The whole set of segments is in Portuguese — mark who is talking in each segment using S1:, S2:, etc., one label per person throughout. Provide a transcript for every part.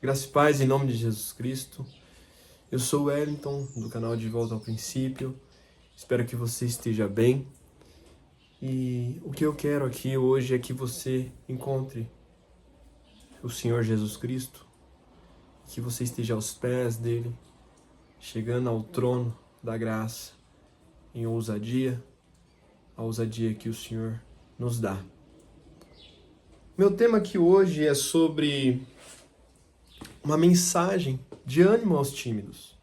S1: Graça e paz em nome de Jesus Cristo. Eu sou o Wellington, do canal De Volta ao Princípio. Espero que você esteja bem. E o que eu quero aqui hoje é que você encontre o Senhor Jesus Cristo, que você esteja aos pés dele, chegando ao trono da graça, em ousadia, a ousadia que o Senhor nos dá. Meu tema aqui hoje é sobre uma mensagem de ânimo aos tímidos.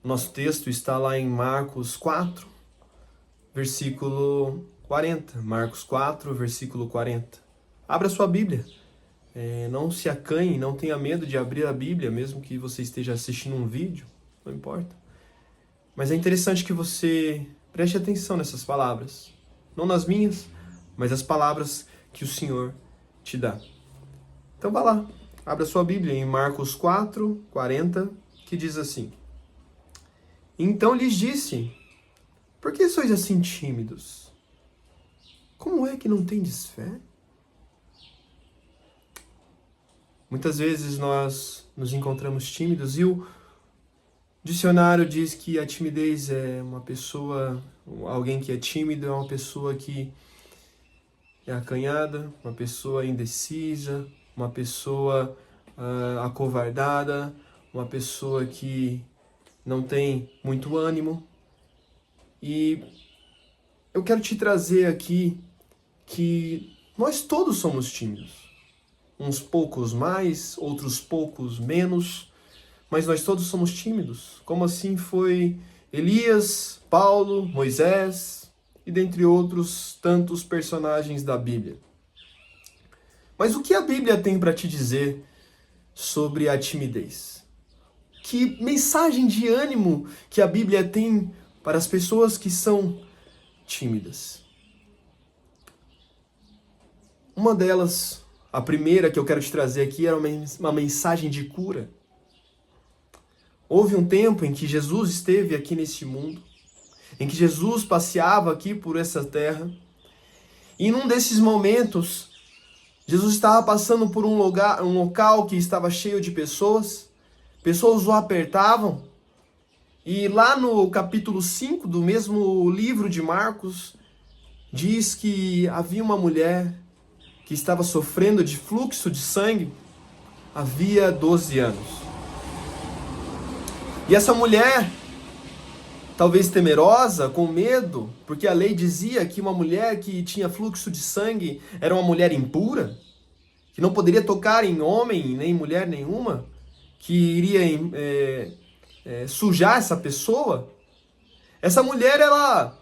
S1: Nosso texto está lá em Marcos 4, versículo 40. Marcos 4, versículo 40. Abra sua Bíblia. Não se acanhe, não tenha medo de abrir a Bíblia, mesmo que você esteja assistindo um vídeo, não importa. Mas é interessante que você preste atenção nessas palavras. Não nas minhas, mas as palavras que o Senhor te dá. Então vá lá, abra sua Bíblia em Marcos 4, 40, que diz assim: Então lhes disse: Por que sois assim tímidos? Como é que não tendes fé? Muitas vezes nós nos encontramos tímidos e o dicionário diz que a timidez é alguém que é tímido é uma pessoa que é acanhada, uma pessoa indecisa, uma pessoa acovardada, uma pessoa que não tem muito ânimo. E eu quero te trazer aqui que nós todos somos tímidos. Uns poucos mais, outros poucos menos, mas nós todos somos tímidos. Como assim foi Elias, Paulo, Moisés e dentre outros tantos personagens da Bíblia. Mas o que a Bíblia tem para te dizer sobre a timidez? Que mensagem de ânimo que a Bíblia tem para as pessoas que são tímidas? Uma delas, a primeira que eu quero te trazer aqui, era uma mensagem de cura. Houve um tempo em que Jesus esteve aqui neste mundo, em que Jesus passeava aqui por essa terra, e num desses momentos, Jesus estava passando por um local que estava cheio de pessoas o apertavam, e lá no capítulo 5 do mesmo livro de Marcos, diz que havia uma mulher que estava sofrendo de fluxo de sangue havia 12 anos. E essa mulher, talvez temerosa, com medo, porque a lei dizia que uma mulher que tinha fluxo de sangue era uma mulher impura, que não poderia tocar em homem nem mulher nenhuma, que iria sujar essa pessoa. Essa mulher, ela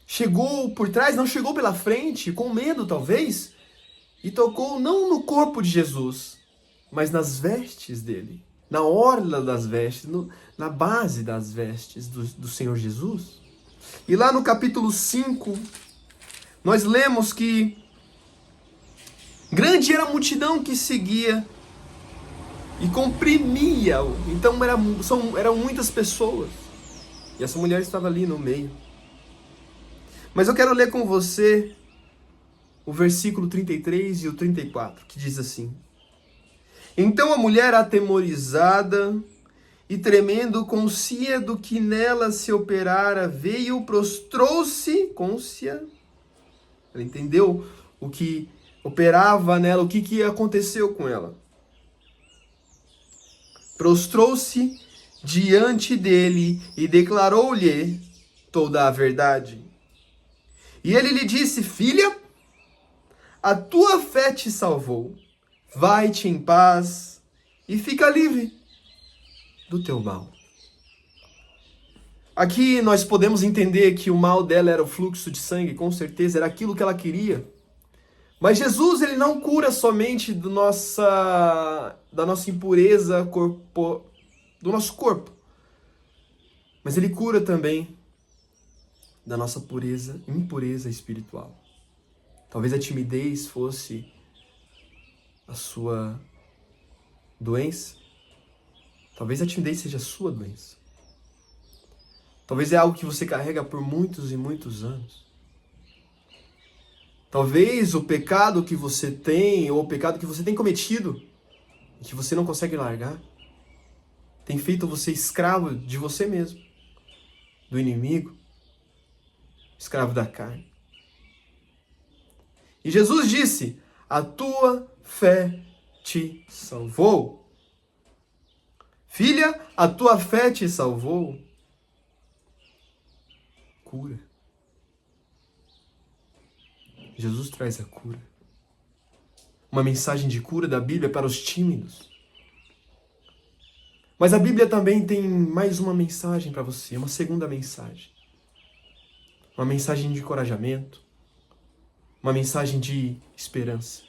S1: chegou por trás, não chegou pela frente, com medo talvez, e tocou não no corpo de Jesus, mas nas vestes dele, na orla das vestes, na base das vestes do Senhor Jesus. E lá no capítulo 5, nós lemos que grande era a multidão que seguia e comprimia-o. Então eram muitas pessoas. E essa mulher estava ali no meio. Mas eu quero ler com você o versículo 33 e o 34, que diz assim: Então a mulher, atemorizada e tremendo, conscia do que nela se operara, veio, prostrou-se, côncia. Ela entendeu o que operava nela, o que aconteceu com ela. Prostrou-se diante dele e declarou-lhe toda a verdade. E ele lhe disse: Filha, a tua fé te salvou. Vai-te em paz e fica livre do teu mal. Aqui nós podemos entender que o mal dela era o fluxo de sangue, com certeza, era aquilo que ela queria. Mas Jesus, ele não cura somente da nossa impureza do nosso corpo, mas ele cura também da nossa impureza espiritual. Talvez a timidez fosse a sua doença. Talvez a timidez seja a sua doença. Talvez é algo que você carrega por muitos e muitos anos. Talvez o pecado que você tem, ou o pecado que você tem cometido, e que você não consegue largar, tem feito você escravo de você mesmo, do inimigo, escravo da carne. E Jesus disse: a tua fé te salvou. Filha, a tua fé te salvou. Cura. Jesus traz a cura. Uma mensagem de cura da Bíblia para os tímidos. Mas a Bíblia também tem mais uma mensagem para você, uma segunda mensagem. Uma mensagem de encorajamento, uma mensagem de esperança.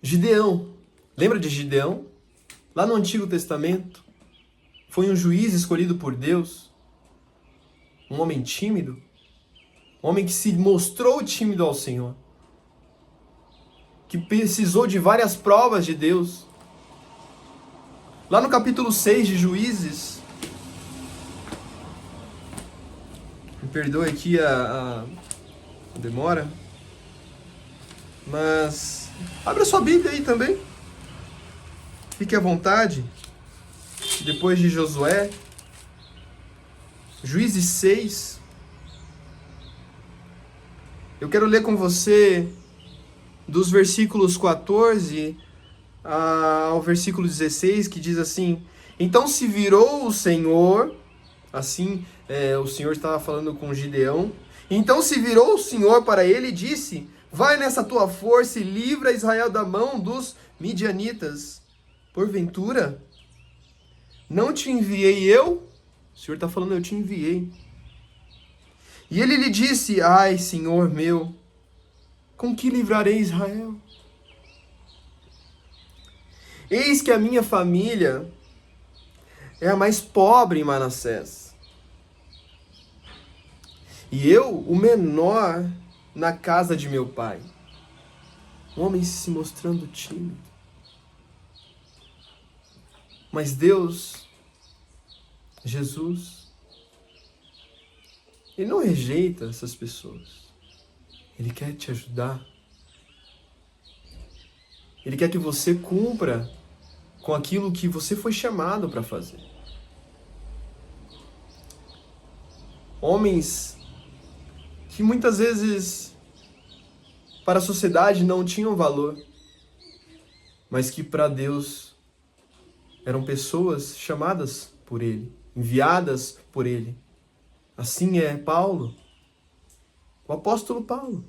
S1: Gideão, lembra de Gideão? Lá no Antigo Testamento, foi um juiz escolhido por Deus, um homem tímido, um homem que se mostrou tímido ao Senhor, que precisou de várias provas de Deus. Lá no capítulo 6 de Juízes, me perdoe aqui a demora, mas abra sua Bíblia aí também, fique à vontade. Depois de Josué, Juízes 6, eu quero ler com você dos versículos 14 ao versículo 16, que diz assim: então se virou o Senhor, assim, o Senhor estava falando com Gideão, então se virou o Senhor para ele e disse: vai nessa tua força e livra Israel da mão dos midianitas. Porventura, não te enviei eu? O Senhor está falando, eu te enviei. E ele lhe disse: ai, Senhor meu, com que livrarei Israel? Eis que a minha família é a mais pobre em Manassés, e eu, o menor na casa de meu pai. Um homem se mostrando tímido. Mas Deus, Jesus, Ele não rejeita essas pessoas. Ele quer te ajudar. Ele quer que você cumpra com aquilo que você foi chamado para fazer. Homens que muitas vezes para a sociedade não tinham valor, mas que para Deus eram pessoas chamadas por Ele, enviadas por Ele. Assim é Paulo, o apóstolo Paulo.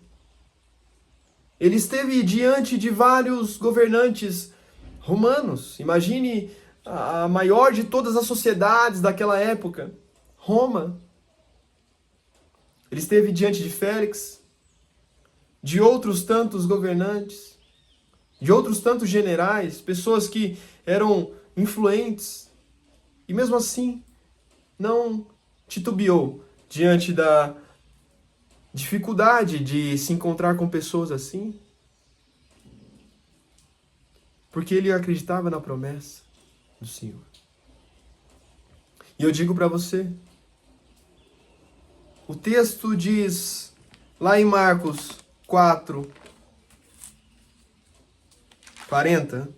S1: Ele esteve diante de vários governantes romanos. Imagine a maior de todas as sociedades daquela época, Roma. Ele esteve diante de Félix, de outros tantos governantes, de outros tantos generais, pessoas que eram influentes. E mesmo assim, não titubeou diante da dificuldade de se encontrar com pessoas assim. Porque ele acreditava na promessa do Senhor. E eu digo para você, o texto diz lá em Marcos 4, 40.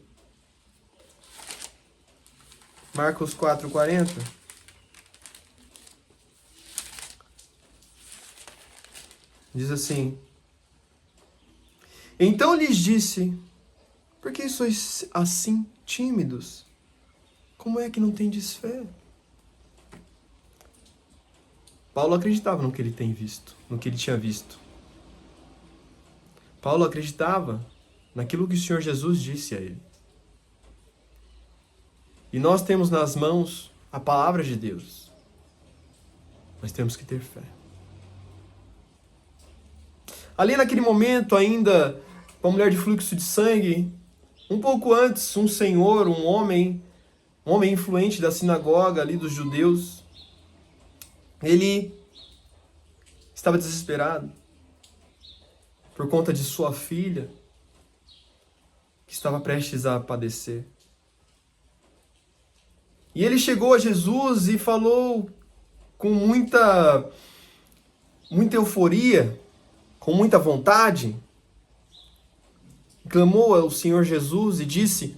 S1: Marcos 4, 40. Diz assim: então lhes disse: por que sois assim tímidos? Como é que não tendes fé? Paulo acreditava no que ele tem visto, no que ele tinha visto. Paulo acreditava naquilo que o Senhor Jesus disse a ele. E nós temos nas mãos a palavra de Deus. Mas temos que ter fé. Ali naquele momento ainda, uma mulher de fluxo de sangue, um pouco antes, um senhor, um homem influente da sinagoga ali dos judeus, ele estava desesperado por conta de sua filha, que estava prestes a padecer. E ele chegou a Jesus e falou com muita euforia, com muita vontade. clamou ao Senhor Jesus e disse: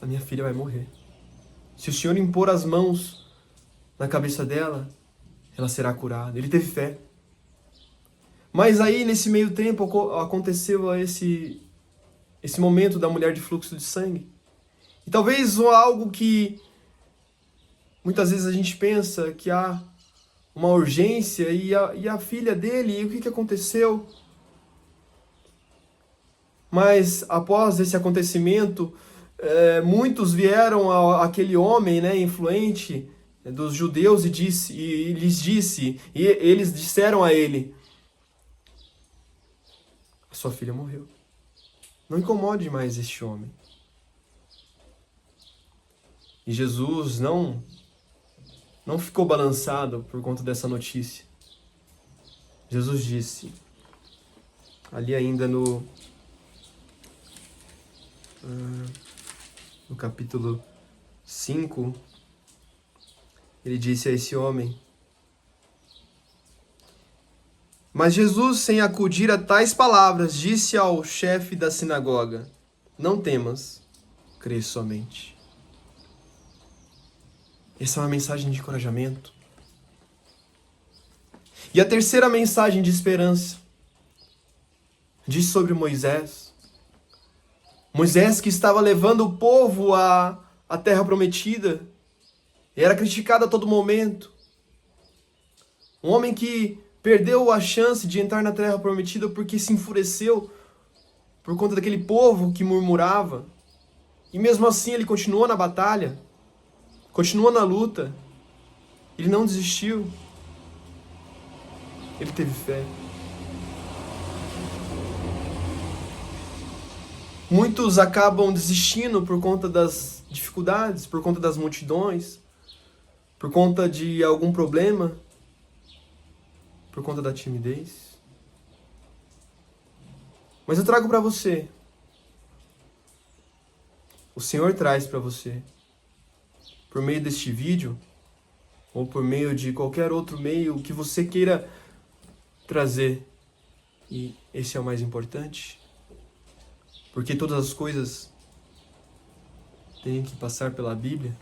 S1: a minha filha vai morrer. Se o Senhor impor as mãos na cabeça dela, ela será curada. Ele teve fé. Mas aí, nesse meio tempo, aconteceu esse momento da mulher de fluxo de sangue. E talvez algo que muitas vezes a gente pensa que há uma urgência e a filha dele, e o que aconteceu? Mas após esse acontecimento, muitos vieram àquele homem, né, influente dos judeus e eles disseram a ele: a sua filha morreu. Não incomode mais este homem. E Jesus não ficou balançado por conta dessa notícia. Jesus disse, ali ainda no capítulo 5, ele disse a esse homem: mas Jesus, sem acudir a tais palavras, disse ao chefe da sinagoga: não temas, crê somente. Essa é uma mensagem de encorajamento. E a terceira mensagem de esperança diz sobre Moisés. Moisés, que estava levando o povo à terra prometida, era criticado a todo momento. Um homem que perdeu a chance de entrar na terra prometida porque se enfureceu por conta daquele povo que murmurava. E mesmo assim ele continuou na batalha, continuou na luta. Ele não desistiu. Ele teve fé. Muitos acabam desistindo por conta das dificuldades, por conta das multidões, por conta de algum problema, por conta da timidez. Mas eu trago para você, o Senhor traz para você, por meio deste vídeo, ou por meio de qualquer outro meio que você queira trazer, e esse é o mais importante, porque todas as coisas têm que passar pela Bíblia,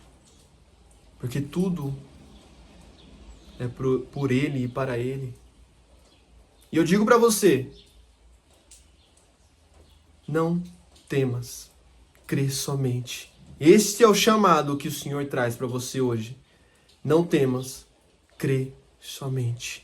S1: porque tudo é por Ele e para Ele. E eu digo para você, não temas, crê somente. Este é o chamado que o Senhor traz para você hoje. Não temas, crê somente.